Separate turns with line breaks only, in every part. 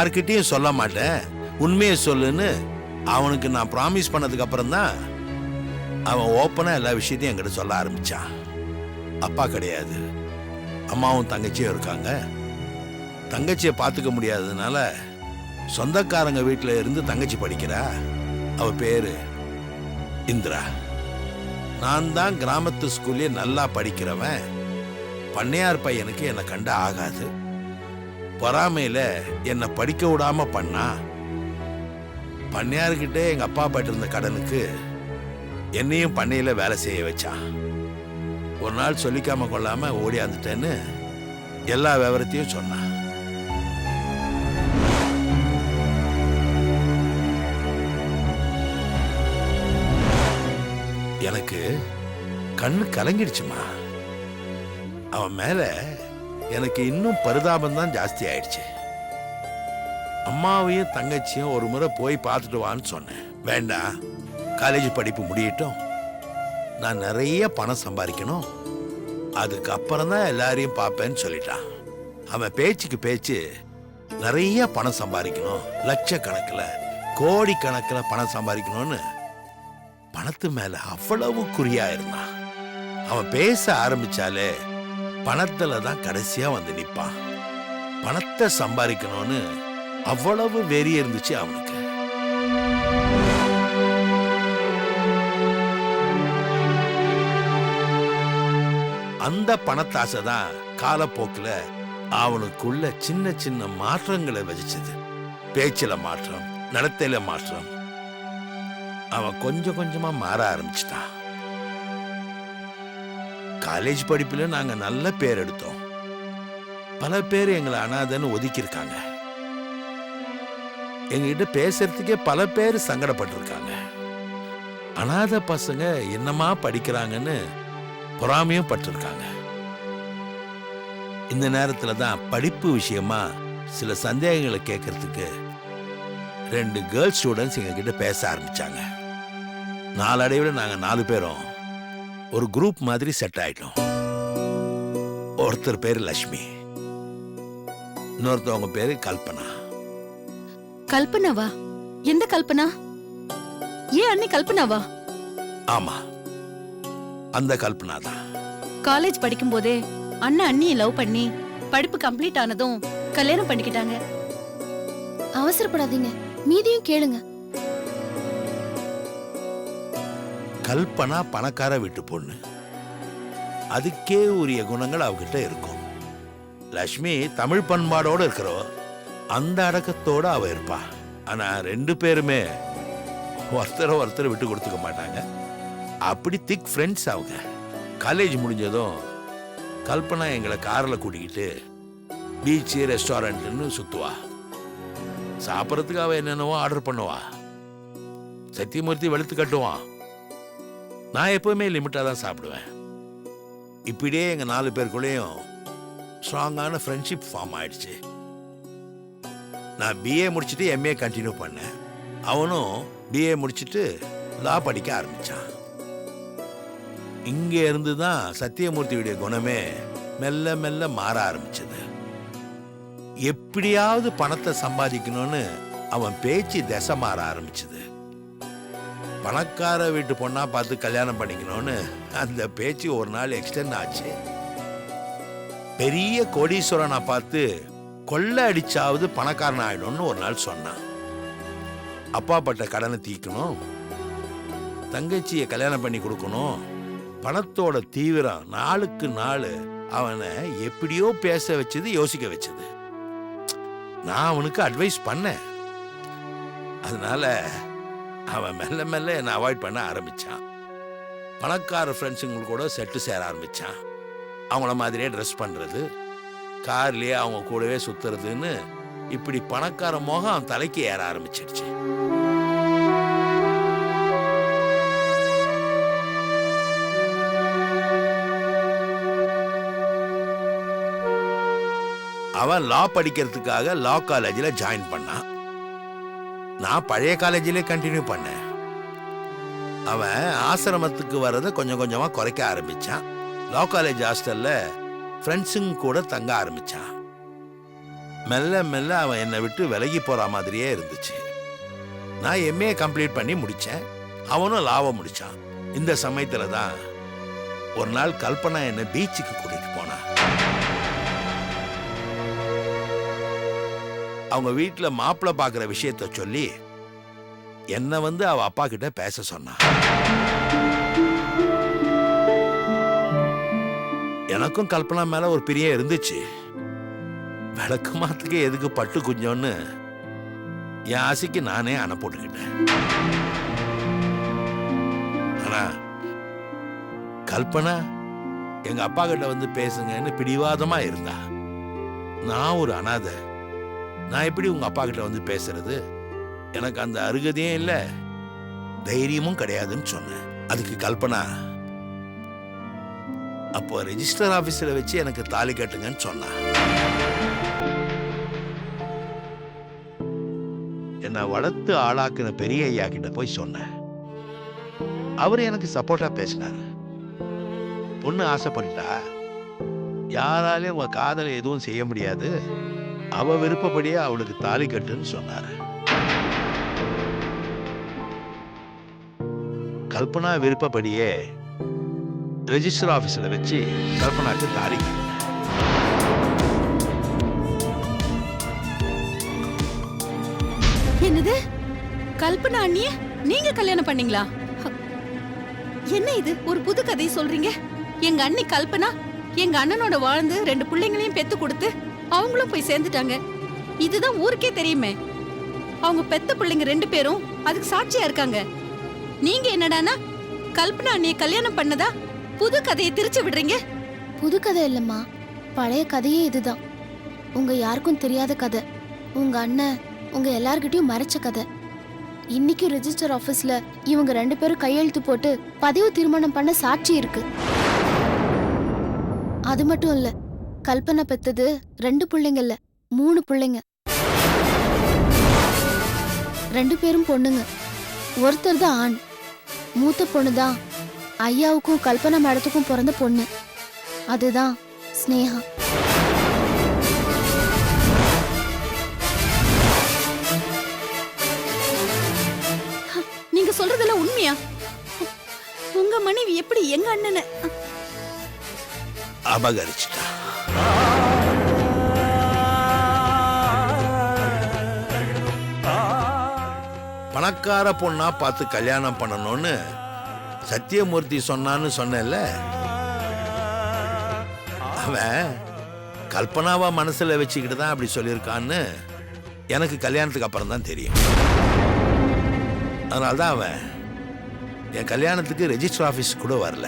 யார்கிட்டயும் சொல்ல மாட்டேன், உண்மையை சொல்லுன்னு அவனுக்கு நான் ப்ராமிஸ் பண்ணதுக்கு அப்புறம் தான் அவன் ஓப்பனா எல்லா விஷயத்தையும் என்கிட்ட சொல்ல ஆரம்பிச்சான். அப்பா கிடையாது, அம்மாவும் தங்கச்சியும் இருக்காங்க. தங்கச்சியை பார்த்துக்க முடியாததுனால சொந்தக்காரங்க வீட்டில் இருந்து தங்கச்சி படிக்கிறா. அவ பேரு இந்திரா. நான் தான் கிராமத்து ஸ்கூல்லே நல்லா படிக்கிறவன். பண்ணையார் பையனுக்கு என்னை கண்ட ஆகாது. பொறாமையில என்னை படிக்க விடாம பண்ணா. பண்ணையார்கிட்ட எங்க அப்பா பட்டிருந்த கடனுக்கு என்னையும் பண்ணையில வேலை செய்ய வச்சான். ஒரு நாள் சொல்லிக்காம கொள்ளாம ஓடியாந்துட்டேன்னு எல்லா விவரத்தையும் சொன்னான். எனக்கு கண்ணு கலங்கிடுச்சுமா. அவன் மேல எனக்கு இன்னும் பரிதாபம் தான் ஜாஸ்தி ஆயிடுச்சு. அம்மாவையும் தங்கச்சியும் ஒரு முறை போய் பார்த்துட்டு வான்னு சொன்னேன். வேண்டாம், காலேஜ் படிப்பு முடியட்டும், நான் நிறைய பணம் சம்பாதிக்கணும், அதுக்கப்புறம் தான் எல்லாரையும் பார்ப்பேன்னு சொல்லிட்டான். அவன் பேச்சுக்கு பேச்சு நிறைய பணம் சம்பாதிக்கணும், லட்சக்கணக்கில் கோடிக்கணக்கில் பணம் சம்பாதிக்கணும்னு பணத்து மேல அவ்வளவு குறியா இருந்தான். அவன் பேச ஆரம்பிச்சாலே பணத்துல தான் கடைசியா வந்து நிப்பான். பணத்தை சம்பாதிக்கணும்னு அவ்வளவு வெறி இருந்துச்சு அவனுக்கு. அந்த பணத்தாசை தான் காலப்போக்கில் அவனுக்குள்ள சின்ன சின்ன மாற்றங்களை விதிச்சது. பேச்சில மாற்றம், நடத்தையில மாற்றம். அவன் கொஞ்சம் கொஞ்சமா மாற ஆரம்பிச்சிட்டான். காலேஜ் படிப்புல நாங்க நல்ல பேர் எடுத்தோம். பல பேர் எங்களை அனாதைன்னு ஒதுக்கி இருக்காங்க. எங்ககிட்ட பேசுறதுக்கே பல பேர் சங்கடப்பட்டிருக்காங்க. அனாதை பசங்க என்னமா படிக்கிறாங்கன்னு பொறாமையும் பட்டிருக்காங்க. இந்த நேரத்துல தான் படிப்பு விஷயமா சில சந்தேகங்களை கேட்கறதுக்கு 2 கேர்ள்ஸ் ஸ்டூடெண்ட்ஸ் எங்க கிட்ட பேச ஆரம்பிச்சாங்க. நாளடைவில் நாங்க 4 பேரும் ஒரு குரூப் மாதிரி செட் ஆயிட்டோம். ஒருத்தர் பேரு லட்சுமி, இன்னொருத்தவங்க பேரு கல்பனா.
கல்பனாவா? எந்த கல்பனா? ஏன் அண்ணி கல்பனாவா?
ஆமா, அந்த கல்பனா தான்.
காலேஜ் படிக்கும் போதே அண்ணன் அண்ணியை லவ் பண்ணி படிப்பு கம்ப்ளீட் ஆனதும் கல்யாணம் பண்ணிக்கிட்டாங்க.
அவசரப்படாதீங்க, மீதியும் கேளுங்க.
கல்பனா பணக்கார வீட்டு பொண்ணு. அதுக்கே உரிய குணங்கள் அவகிட்ட இருக்கும். லட்சுமி தமிழ் பண்பாடோட இருக்கிறவ, அந்த அடக்கத்தோட அவ இருப்பா. ஆனா 2 பேருமே ஒருத்தரை விட்டு கொடுத்துக்க மாட்டாங்க. அப்படி திக் ஃப்ரெண்ட்ஸ் அவங்க. காலேஜ் முடிஞ்சதும் கல்பனா எங்களை காரில் கூட்டிக்கிட்டு பீச்சு, ரெஸ்டாரண்ட்னு சுத்துவா. சாப்பிட்றதுக்கு அவ என்னென்னவோ ஆர்டர் பண்ணுவா. சத்தியமூர்த்தி வெளுத்து கட்டுவான். நான் எப்பவுமே லிமிட்டாக தான் சாப்பிடுவேன். இப்படியே எங்கள் 4 பேருக்குள்ளேயும் ஸ்ட்ராங்கான ஃப்ரெண்ட்ஷிப் ஃபார்ம் ஆயிடுச்சு. நான் பிஏ முடிச்சுட்டு எம்ஏ கண்டினியூ பண்ணேன். அவனும் பிஏ முடிச்சுட்டு லா படிக்க ஆரம்பிச்சான். இங்கே இருந்து தான் சத்தியமூர்த்தியுடைய குணமே மெல்ல மெல்ல மாற ஆரம்பிச்சது. எப்படியாவது பணத்தை சம்பாதிக்கணும்னு அவன் பேச்சு திசை மாற ஆரம்பிச்சது. பணக்கார வீட்டு பொண்ணா பார்த்து கல்யாணம் பண்ணிக்கணும்னு அந்த பேச்சு ஒரு நாள் எக்ஸ்டெண்ட் ஆச்சு. பெரிய கோடீஸ்வரனை பார்த்து கொள்ளை அடிச்சாவது பணக்காரன் ஆயிடும்னு ஒரு நாள் சொன்னான். அப்பா பட்ட கடனை தீக்கணும், தங்கச்சியை கல்யாணம் பண்ணி கொடுக்கணும். பணத்தோட தீவிரம் நாளுக்கு நாள் அவனை எப்படியோ பேச வச்சது, யோசிக்க வச்சது. நான் அவனுக்கு அட்வைஸ் பண்ணேன். அதனால அவன் மெல்ல மெல்ல என்னை அவாய்ட் பண்ண ஆரம்பிச்சான். பணக்கார ஃப்ரெண்ட்ஸுங்களுக்கு கூட செட்டு சேர ஆரம்பிச்சான். அவங்கள மாதிரியே ட்ரெஸ் பண்றது, கார்லயே அவங்க கூடவே சுத்துறதுன்னு இப்படி பணக்கார மோகம் அவன் தலைக்கு ஏற ஆரம்பிச்சிடுச்சு. அவன் லா படிக்கிறதுக்காக லா காலேஜில் ஜாயின் பண்ணான். நான் பழைய காலேஜிலே கண்டினியூ பண்ணேன். அவன் ஆசிரமத்துக்கு வர்றதை கொஞ்சம் கொஞ்சமா குறைக்க ஆரம்பிச்சான். லா காலேஜ் ஹாஸ்டல்ல ஃப்ரெண்ட்ஸுங்க கூட தங்க ஆரம்பிச்சான். மெல்ல மெல்ல அவன் என்னை விட்டு விலகி போற மாதிரியே இருந்துச்சு. நான் எம்ஏ கம்ப்ளீட் பண்ணி முடிச்சேன், அவனும் லாவை முடிச்சான். இந்த சமயத்துல தான் ஒரு நாள் கல்பனா என்னை பீச்சுக்கு கூட்டிட்டு போனா. அவங்க வீட்டுல மாப்பிள்ளை பாக்குற விஷயத்த சொல்லி என்ன அவ அப்பா கிட்ட பேச சொன்னா. எனக்கும் கல்பனா மேல ஒரு பிரியம் இருந்துச்சு. விளக்கு மாத்துக்கு எதுக்கு பட்டு குஞ்சோன்னு என் ஆசைக்கு நானே அணை போட்டுக்கிட்டேன். ஆனா கல்பனா எங்க அப்பா கிட்ட பேசுங்கன்னு பிடிவாதமா இருந்தா. நான் ஒரு அனாதை, நான் எப்படி உங்க அப்பா கிட்ட பேசுறது? எனக்கு அந்த அருகதையே இல்ல, தைரியமும் கிடையாதுன்னு சொன்னேன். அதுக்கு கல்பனா அப்போ ரெஜிஸ்டர் ஆபீஸ்ல வச்சு எனக்கு தாலி கட்டுங்கன்னு சொன்னா. என்னை வளர்த்து ஆளாக்குன பெரிய ஐயா கிட்ட போய் சொன்னேன். அவரு எனக்கு சப்போர்ட்டா பேசினாரு. பொண்ணு ஆசைப்பட்டா யாராலையும் உங்க காதலை எதுவும் செய்ய முடியாது, அவ விருப்பப்படியே அவளுக்கு தாலி கட்டுன்னு சொன்னாரு. கல்பனா விருப்பப்படியே ரெஜிஸ்டர் ஆபீஸ்ல வச்சு கல்பனாக்கு தாலி கட்டினேன்.
என்னது? கல்பனா அண்ணிய நீங்க கல்யாணம் பண்ணீங்களா? என்ன இது ஒரு புது கதை சொல்றீங்க? எங்க அண்ணி கல்பனா எங்க அண்ணனோட வாழ்ந்து 2 பிள்ளைங்களையும் பெத்து கொடுத்து அவங்களும் போய் சேர்ந்துட்டாங்க. இதுதான் ஊருக்கே தெரியுமே. அவங்க பெத்த பிள்ளைங்க 2 பேரும் அதுக்கு சாட்சியா இருக்காங்க. நீங்க என்னடானா கல்பனா அண்ணிய கல்யாணம் பண்ணதா புது கதையை திரிச்சு விடுறீங்க?
புது கதை இல்லம்மா, பழைய கதையே இதுதான். உங்க யாருக்கும் தெரியாத கதை. உங்க அண்ணன் உங்க எல்லார்கிட்டயும் மறைச்ச கதை. இன்னைக்கு ரெஜிஸ்டர் ஆபீஸ்ல இவங்க 2 பேரும் கையெழுத்து போட்டு பதிவு திருமணம் பண்ண சாட்சி இருக்கு. அது மட்டும் இல்ல, கல்பனா பெத்தது 2 பிள்ளைங்க இல்ல, 3 பிள்ளைங்க. 2 பேரும் பொண்ணுங்க, ஒருத்தர் தான் ஆண். மூத்த பொண்ணு தான் ஐயாவுக்கும் கல்பனா மேடத்துக்கும் பிறந்த பொண்ணு. அதுதான் ஸ்னேகா.
நீங்க சொல்றதெல்லாம் உண்மையா? உங்க மனைவி எப்படி எங்க அண்ணனை
அபகரிச்சிட்டா? பணக்கார பொண்ணா பார்த்து கல்யாணம் பண்ணணும்னு சத்தியமூர்த்தி சொன்னான்னு சொன்னேன்ல, அவன் கல்பனாவா மனசுல வச்சுக்கிட்டு தான் அப்படி சொல்லியிருக்கான்னு எனக்கு கல்யாணத்துக்கு அப்புறம் தான் தெரியும். அதனால்தான் அவன் என் கல்யாணத்துக்கு ரெஜிஸ்டர் ஆபீஸ் கூட வரல.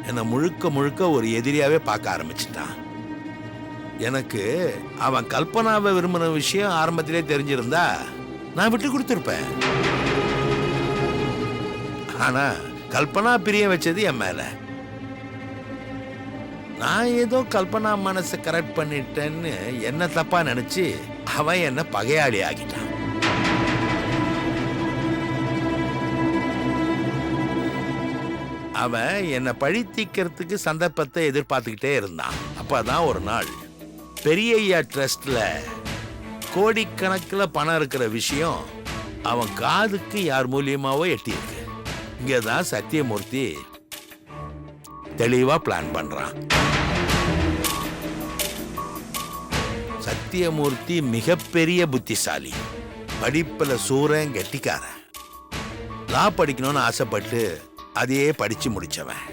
என்னை முழுக்க முழுக்க ஒரு எதிரியாவே பார்க்க ஆரம்பிச்சிட்டான். எனக்கு அவன் கல்பனாவை விரும்பின விஷயம் ஆரம்பத்திலே தெரிஞ்சிருந்தா நான் விட்டு கொடுத்துருப்பேன். ஆனா கல்பனா பிரிய வச்சது என் மேல. நான் ஏதோ கல்பனா மனசை கரெக்ட் பண்ணிட்டேன்னு என்ன தப்பா நினைச்சு அவன் என்ன பகையாளி ஆகிட்டான். அவன் என்னை பழி தீக்கிறதுக்கு சந்தர்ப்பத்தை எதிர்பார்த்துக்கிட்டே இருந்தான். அப்பதான் ஒரு நாள் பெரிய ஐயா ட்ரஸ்ட்ல கோடிக்கணக்கில் பணம் இருக்கிற விஷயம் அவன் காதுக்கு யார் மூலியமாவோ எட்டியிருக்கு. இங்கதான் சத்தியமூர்த்தி தெளிவா பிளான் பண்றான். சத்தியமூர்த்தி மிகப்பெரிய புத்திசாலி, படிப்புல சூரன், கெட்டிக்காரன். லா படிக்கணும்னு ஆசைப்பட்டு அதையே படிச்சு முடிச்சவன்.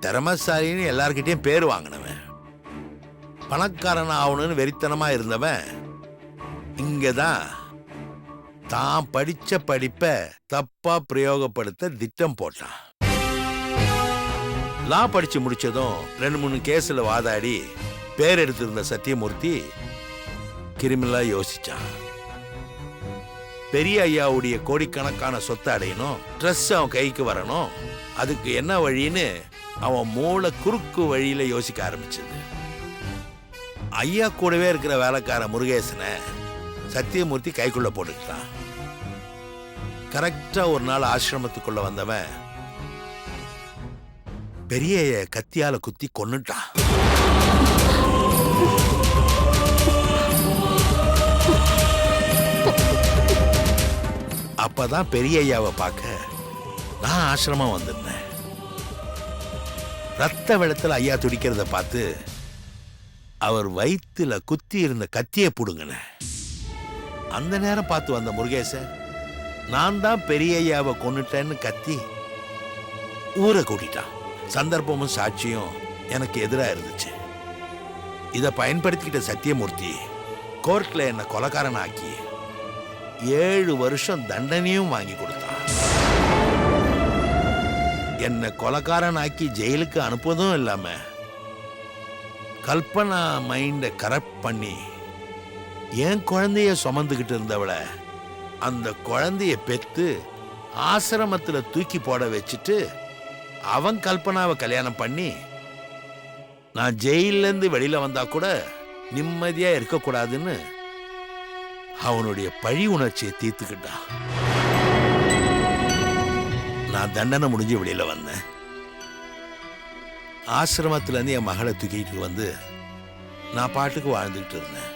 திறமசாலின்னு எல்லார்கிட்டையும் பேர் வாங்கினவன். பணக்காரன் ஆகணும்னு வெறித்தனமா இருந்தவன் இங்கதான் தான் படிச்ச படிப்பை தப்பா பிரயோகப்படுத்த திட்டம் போட்டான். லா படிச்சு முடிச்சதும் 2-3 கேஸ்ல வாதாடி பேர் எடுத்திருந்த சத்தியமூர்த்தி கிரிமினலா யோசிச்சான். பெரிய ஐயாவுடைய கோடிக்கணக்கான சொத்தை அடையணும், ட்ரெஸ் அவன் கைக்கு வரணும். அதுக்கு என்ன வழின்னு அவன் மூளை குறுக்கு வழியில யோசிக்க ஆரம்பிச்சது. ஐயா கூடவே இருக்கிற வேலைக்கார முருகேசனை சத்தியமூர்த்தி கைக்குள்ள போட்டுக்கிட்டான். கரெக்டா ஒரு நாள் ஆசிரமத்துக்குள்ள வந்தவன் பெரிய கத்தியால குத்தி கொன்னுட்டான். அப்பதான் பெரிய ஐயாவை பார்க்க நான் ஆசிரமம் வந்திருந்தேன். ரத்த வெள்ளத்துல ஐயா துடிக்கிறத பார்த்து அவர் வயிற்றுல குத்தி இருந்த கத்தியை புடுங்கின. அந்த நேரம் பார்த்து வந்த முருகேசன் நான் தான் பெரிய ஐயாவை கொன்னுட்டேன்னு கத்தி ஊரை கூட்டிட்டான். சந்தர்ப்பமும் சாட்சியும் எனக்கு எதிராக இருந்துச்சு. இதை பயன்படுத்திக்கிட்ட சத்தியமூர்த்தி கோர்ட்ல என்ன கொலைக்காரன் ஆக்கி 7 வருஷம் தண்டனையும் வாங்கி கொடுத்தான். என்ன கொலைக்காரன் ஆக்கி ஜெயிலுக்கு அனுப்புவதும் இல்லாம கல்பனா மைண்டை கரெக்ட் பண்ணி என் குழந்தைய சுமந்துக்கிட்டு இருந்தவளை அந்த குழந்தைய பெத்து ஆசிரமத்துல தூக்கி போட வச்சுட்டு அவன் கல்பனாவை கல்யாணம் பண்ணி நான் ஜெயில இருந்து வெளியில வந்தா கூட நிம்மதியா இருக்கக்கூடாதுன்னு அவனுடைய பழி உணர்ச்சியை தீர்த்துக்கிட்டான். நான் தண்டனை முடிஞ்சு வெளியில வந்தேன். ஆசிரமத்துல இருந்து என் மகளை தூக்கிட்டு வந்து நான் பாட்டுக்கு வாழ்ந்துகிட்டு இருந்தேன்.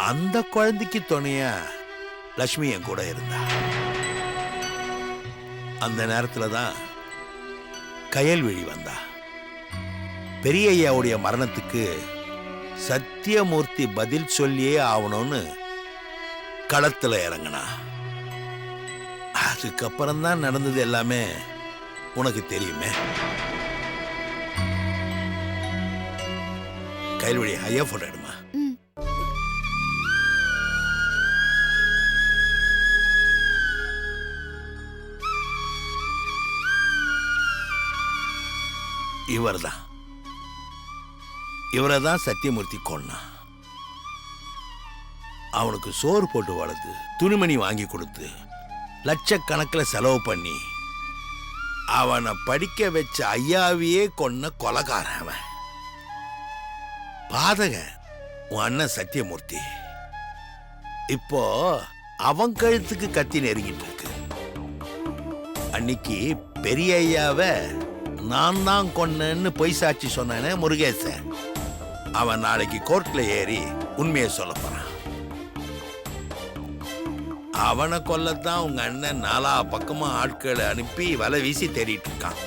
அந்த குழந்தைக்கு துணையா லட்சுமி என் கூட இருந்தா. அந்த நேரத்துல தான் கயல்விழி வந்தா. பெரிய ஐயாவுடைய மரணத்துக்கு சத்தியமூர்த்தி பதில் சொல்லியே ஆகணும்னு களத்துல இறங்கினா. அதுக்கப்புறம் தான் நடந்தது எல்லாமே உனக்கு தெரியுமே. கயல்விழி ஐயா போட்டோ எடுமா. இவரைதான் சத்தியமூர்த்தி கொன்னா. அவனுக்கு சோறு போட்டு வளர்த்து துணிமணி வாங்கி கொடுத்து லட்சக்கணக்கில் செலவு பண்ணி அவனை படிக்க வச்ச ஐயாவையே கொன்ன கொலைகாரன் அவன். பாதக உன் அண்ணன் சத்தியமூர்த்தி இப்போ அவன் கழுத்துக்கு கத்தி நெருங்கிட்டு இருக்கு. அன்னைக்கு பெரிய ஐயாவை நான் தான் கொன்னேன்னு பொய் சாட்சி சொன்னானே முருகேசன், அவன் நாளைக்கு கோர்ட்ல ஏறி உண்மையை சொல்ல போறான். அவனை கொல்லத்தான் உங்க அண்ணன் 4 பக்கமா ஆட்களை அனுப்பி வலை வீசி தேடிட்டு இருக்கான்.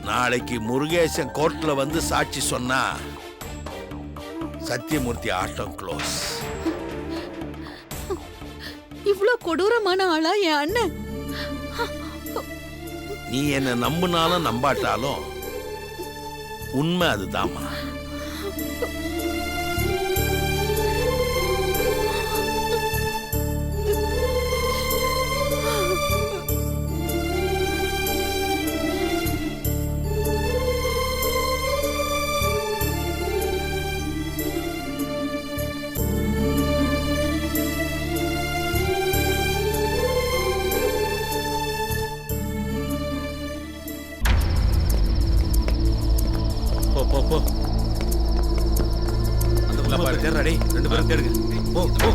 நாளைக்கு முருகேசன் கோர்ட்ல வந்து சாட்சி சொன்னா சத்தியமூர்த்தி ஆட்டம் க்ளோஸ்.
இவ்ளோ கொடூரமான ஆளா என் அண்ணன்?
நீ என்ன நம்பினாலும் நம்பாட்டாலும் உண்மை அதுதாம்மா.
போ அந்த புள்ள பாரு தேடுறா. டேய் 2 பேரும் தேடுங்க. போ போ.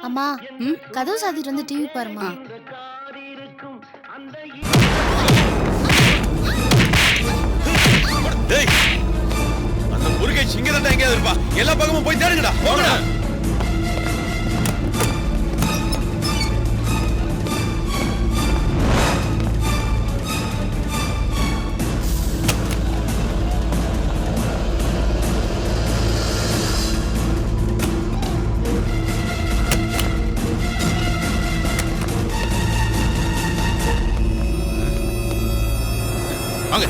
அம்மா கதவு சாத்திட்டு வந்து டிவி பாருமா.
டேய் அந்த முருகேஷ் இங்க தான் எங்கேயாவது இருப்பா. எல்லா பக்கமும் போய் தேடுங்கடா. போங்கடா. வாங்க.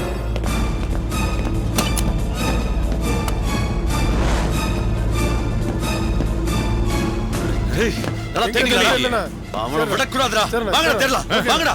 நல்லா தேடுங்கடா. அவனை விடக்கூடாதுடா. வாங்கடா தேடலாம். வாங்கடா.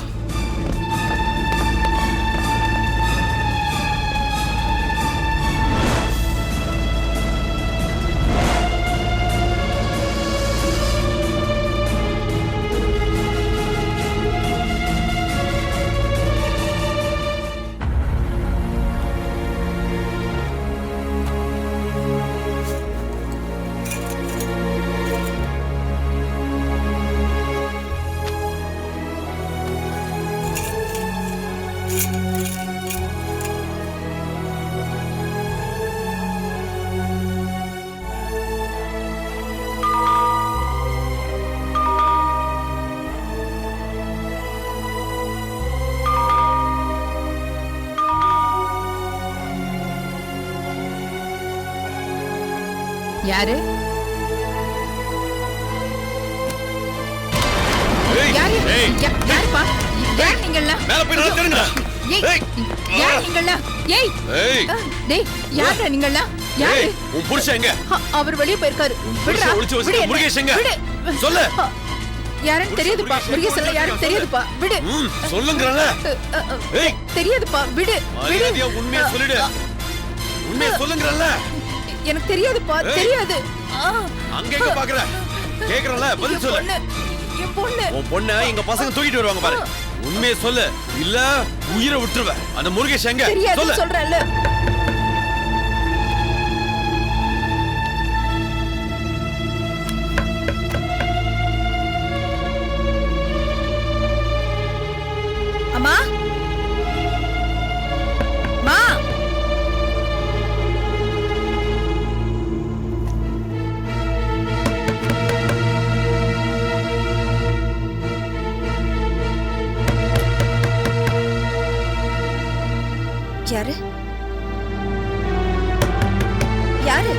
யாரு
ஏய்,
யாரு
ஏய்,
யாருப்பா யார் நீங்கெல்லாம்
மேல போய் நல்லா தெரியுங்க.
ஏய்
ஏய்,
யார் நீங்கெல்லாம் ஏய்
ஏய்,
டேய் யாரா நீங்கெல்லாம் யாரு
ஏய், உன் புருஷன் எங்க?
அவர் வெளிய போயிருக்காரு விடுடா
புருஷன் ஒளிச்சு வச்சிருக்க
விடு
முருகேஷ் எங்க?
விடு
சொல்லு.
யாருன்னு தெரியாதுப்பா முருகேசன்ல யாரும் தெரியாதுப்பா விடு
சொல்லுங்கறல. ஏய்,
தெரியாதுப்பா விடு விடு
மரியாதையா உண்மையை சொல்லிடு. உண்மையை சொல்லுங்கறல.
எனக்கு தெரியாதுப்பா
ஏய்.
தெரியாது
அங்க எங்க பாக்குற? கேக்குறல, பதில் சொல்லு.
என் பொண்ணு
உன் பொண்ண எங்க பசங்க தூக்கிட்டு வருவாங்க பாரு. உண்மையை சொல்லு, இல்ல உயிரை விட்டுருவ. அந்த முருகேஷ் எங்க?
தெரியாது
சொல்லு.
சொல்றேன்ல அம்மா மா
யாரு யாரு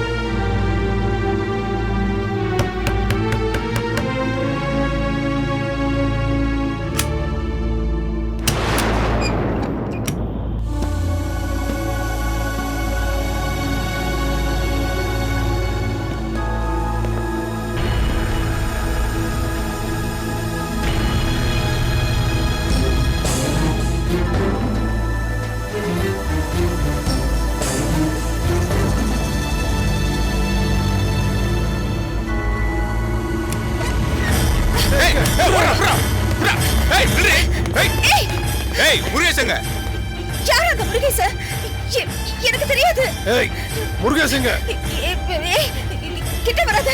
ஏய், ஏய், ஓடுறா, ஓடுறா, ஓடுறா. ஏய், நில்லு. ஏய், ஏய், முருகேஷ் எங்க?
யார் அந்த முருகேச எனக்கு தெரியாது
ஏய், முருகேஷ் எங்க?
ஏய், கிட்ட வராத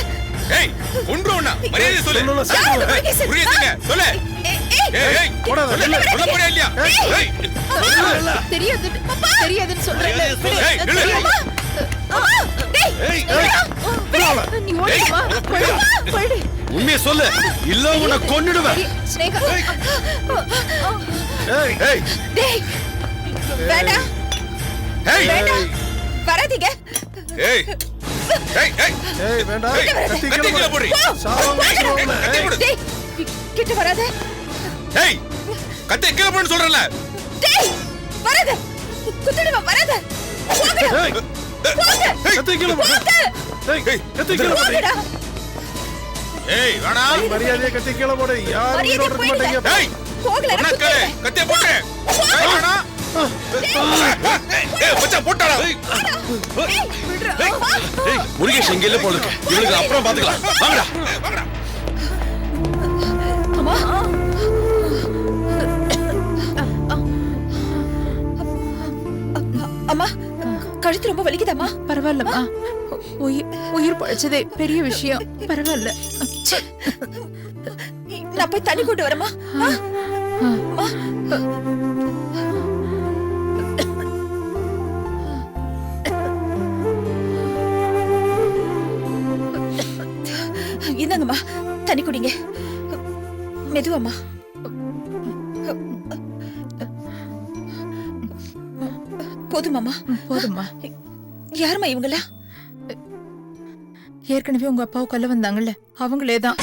ஏய், கொன்றுவனா? மரியாதையா சொல்லு.
யார் அந்த
ஏய்,
முருகேசன்?
முருகேஷ் எங்க? சொல்லு.
ஏய், ஏய்,
ஏய், ஏய், சொல்லு. சொல்ல போறியா இல்லையா? ஏய்,
தெரியாது தெரியாதுன்னு சொல்றேன்ல
மரியாதையா சொல்லு. ஏய், நில்லு.
அம்மா, டேய்,
ஏய்,
நீ ஓடிவா
ஏய்,
போயிடு
உண்மையை சொல்லு, இல்ல உன்னை கொன்னுடுவேன்.
ஸ்னேகா
ஏய், ஏய்,
டேய், வேண்டாம்
ஏய்,
வேண்டாம் வராதீங்க
ஏய், ஏய், ஏய்,
ஏய் வேண்டாம்
கத்தி கீழே போடு. கத்தி போடு.
டேய், கிட்ட வராத
ஏய், கத்தி கீழே போடுன்னு சொல்றேன்ல.
டேய், வராத குத்துடுவா வராத போங்கடா
ஏய்
போங்க
கத்தி கீழே போடு
போங்க
ஏய் கத்தி கீழே போடு
போங்கடா
ஏய், வேணாம்.
மரியாதையா கத்தி கீழே போடு யாரும்
மரியாதை
உயிரோட இருக்க
போயிடுங்க.
மாட்டீங்க
ஏய்,
போகல
உனக்கு கத்தியை போட்டு. ஏய், வேணாம். ஏய், மச்சான், போட்டாடா. ஏய், ஏய், முருகேஷ் இங்க இல்ல போல இருக்கு. இவனுக்கு அப்புறம் பாத்துக்கலாம். வாங்கடா. வாங்கடா.
அம்மா அம்மா கழுத்து ரொம்ப வலிக்குதாம்மா
பரவாயில்லம்மா உயிர் பழைச்சதே பெரிய விஷயம் பரவாயில்ல
நான் போய் தண்ணி கொண்டு வரமா இந்தாங்கம்மா தண்ணி குடிங்க மெதுவாம்மா போதுமாம்மா
போதும்மா
யாரும்மா இவங்களா
ஏற்கனவே உங்க அப்பாவை கொல்ல வந்தாங்கல்ல அவங்களே தான்